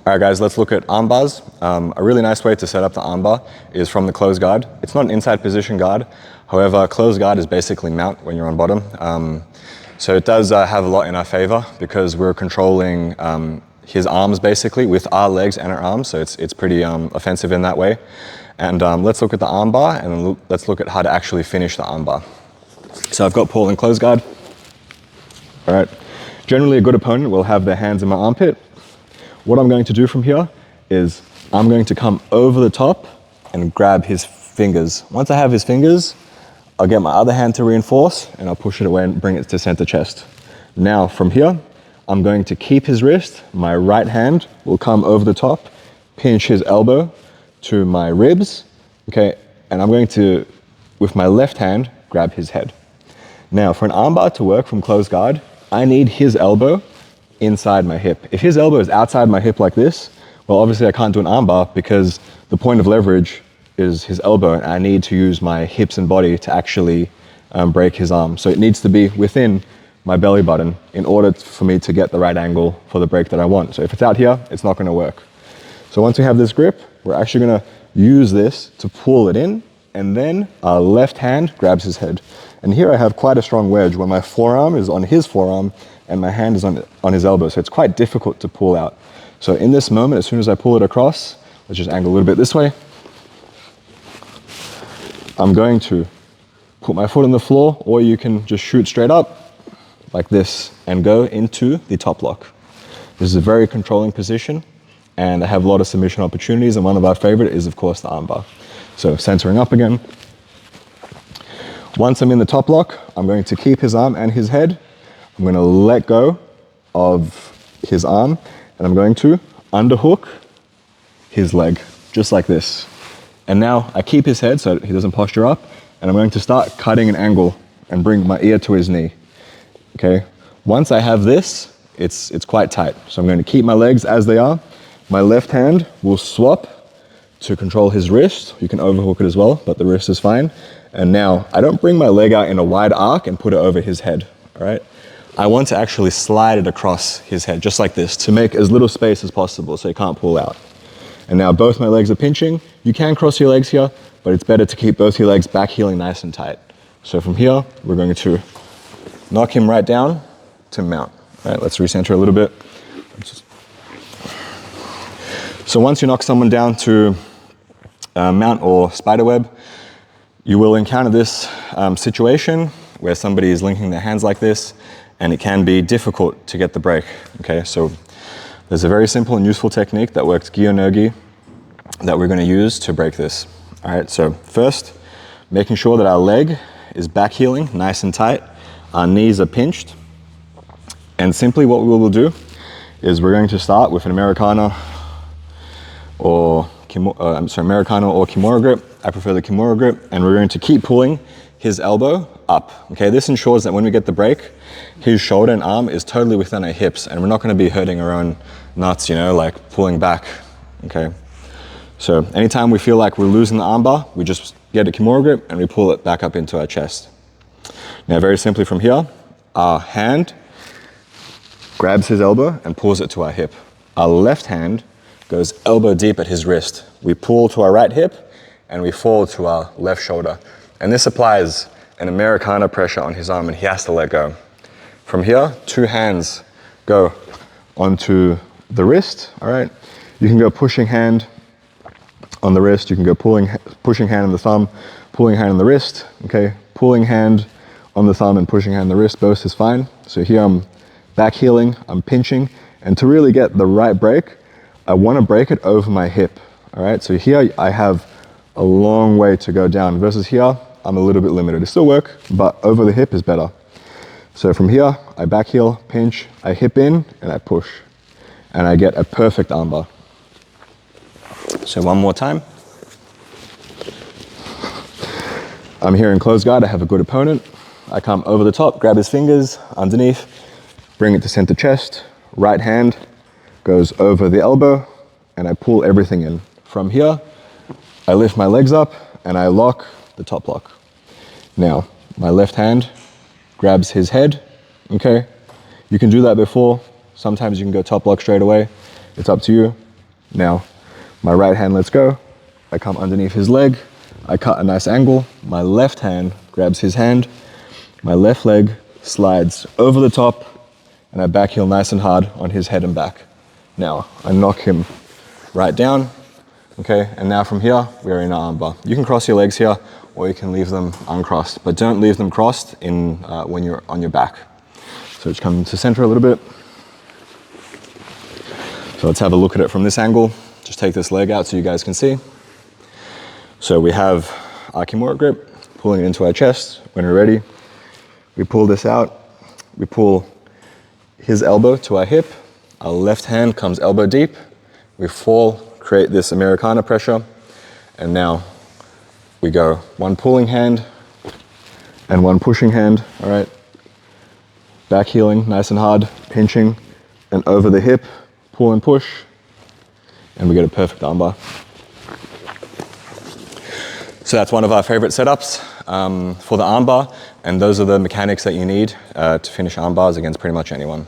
All right, guys, let's look at arm bars. A really nice way to set up the arm bar is from the closed guard. It's not an inside position guard. However, closed guard is basically mount when you're on bottom. So it does have a lot in our favor because we're controlling his arms basically with our legs and our arms. So it's pretty offensive in that way. And let's look at the arm bar, and then let's look at how to actually finish the arm bar. So I've got Paul in closed guard. All right. Generally, a good opponent will have their hands in my armpit. What I'm going to do from here is I'm going to come over the top and grab his fingers. Once I have his fingers, I'll get my other hand to reinforce and I'll push it away and bring it to center chest. Now from here, I'm going to keep his wrist. My right hand will come over the top, pinch his elbow to my ribs, okay? And I'm going to, with my left hand, grab his head. Now for an armbar to work from closed guard, I need his elbow inside my hip. If his elbow is outside my hip like this, well, obviously I can't do an armbar because the point of leverage is his elbow and I need to use my hips and body to actually break his arm. So it needs to be within my belly button in order for me to get the right angle for the break that I want. So if it's out here, it's not gonna work. So once we have this grip, we're actually gonna use this to pull it in, and then our left hand grabs his head. And here I have quite a strong wedge where my forearm is on his forearm and my hand is on his elbow. So it's quite difficult to pull out. So in this moment, as soon as I pull it across, let's just angle a little bit this way. I'm going to put my foot on the floor, or you can just shoot straight up like this and go into the top lock. This is a very controlling position and I have a lot of submission opportunities, and one of our favorite is of course the armbar. So centering up again. Once I'm in the top lock, I'm going to keep his arm and his head. I'm going to let go of his arm and I'm going to underhook his leg, just like this. And now I keep his head so he doesn't posture up, and I'm going to start cutting an angle and bring my ear to his knee. Okay. Once I have this, it's quite tight. So I'm going to keep my legs as they are. My left hand will swap to control his wrist. You can overhook it as well, but the wrist is fine. And now I don't bring my leg out in a wide arc and put it over his head. All right. I want to actually slide it across his head, just like this, to make as little space as possible so he can't pull out. And now both my legs are pinching. You can cross your legs here, but it's better to keep both your legs back heeling nice and tight. So from here, we're going to knock him right down to mount. All right, let's recenter a little bit. So once you knock someone down to mount or spiderweb, you will encounter this situation where somebody is linking their hands like this, and it can be difficult to get the break. Okay, so there's a very simple and useful technique that works gi or no gi that we're going to use to break this. All right, so first, making sure that our leg is back heeling nice and tight, our knees are pinched, and simply what we will do is we're going to start with an Americana or Americana or Kimura grip. I prefer the Kimura grip, and we're going to keep pulling his elbow up. Okay, this ensures that when we get the break, his shoulder and arm is totally within our hips, and we're not going to be hurting our own nuts, you know, like pulling back. Okay, so anytime we feel like we're losing the armbar, we just get a Kimura grip and we pull it back up into our chest. Now, very simply from here, our hand grabs his elbow and pulls it to our hip. Our left hand goes elbow deep at his wrist. We pull to our right hip and we fall to our left shoulder. And this applies an Americana pressure on his arm, and he has to let go. From here, two hands go onto the wrist, all right? You can go pushing hand on the wrist, you can go pushing hand on the thumb, pulling hand on the wrist, okay? Pulling hand on the thumb and pushing hand on the wrist, both is fine. So here I'm back heeling, I'm pinching, and to really get the right break, I wanna break it over my hip, all right? So here I have a long way to go down versus here, I'm a little bit limited. It still work, but over the hip is better. So from here, I back heel, pinch, I hip in, and I push. And I get a perfect armbar. So one more time. I'm here in closed guard, I have a good opponent. I come over the top, grab his fingers underneath, bring it to center chest, right hand goes over the elbow, and I pull everything in. From here, I lift my legs up and I lock the top lock. Now, my left hand grabs his head, okay? You can do that before. Sometimes you can go top lock straight away. It's up to you. Now, my right hand lets go. I come underneath his leg. I cut a nice angle. My left hand grabs his hand. My left leg slides over the top, and I back heel nice and hard on his head and back. Now, I knock him right down, okay? And now from here, we're in our armbar. You can cross your legs here, or you can leave them uncrossed, but don't leave them crossed when you're on your back. So just come to center a little bit. So let's have a look at it from this angle. Just take this leg out so you guys can see. So we have our Kimura grip, pulling it into our chest. When we're ready, we pull this out. We pull his elbow to our hip. Our left hand comes elbow deep. We fall, create this Americana pressure. And now we go one pulling hand and one pushing hand, all right? Back heeling, nice and hard, pinching, and over the hip, pull and push, and we get a perfect armbar. So that's one of our favorite setups for the armbar, and those are the mechanics that you need to finish armbars against pretty much anyone.